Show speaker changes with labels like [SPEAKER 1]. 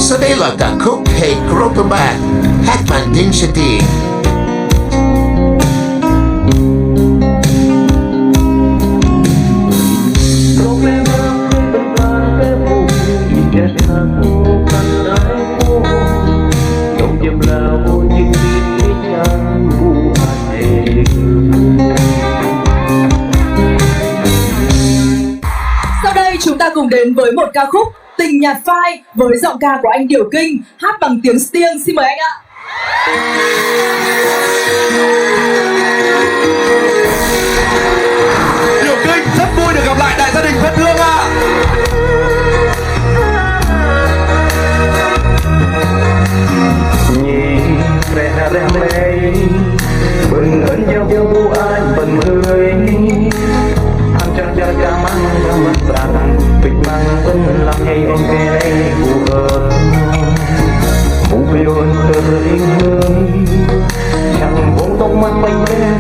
[SPEAKER 1] Sau đây là ca khúc Hey Groperman, hát bằng Đinh Sĩ Tiền.
[SPEAKER 2] Sau đây chúng ta cùng đến với một ca khúc Tình Nhạt Phai với giọng ca của anh Điểu Kinh, hát bằng tiếng Stiêng. Xin mời anh ạ.
[SPEAKER 3] Điểu Kinh rất vui được gặp lại đại gia đình thân thương ạ.
[SPEAKER 4] Nhìn rè rè bừng ơn giao bu ai bừng người anh chẳng cha ca mang mất rằng bịch mang vẫn làm hay ôm cái phù hợp phù phiêu ơn từ yên hương chẳng vốn tông mắt bay lên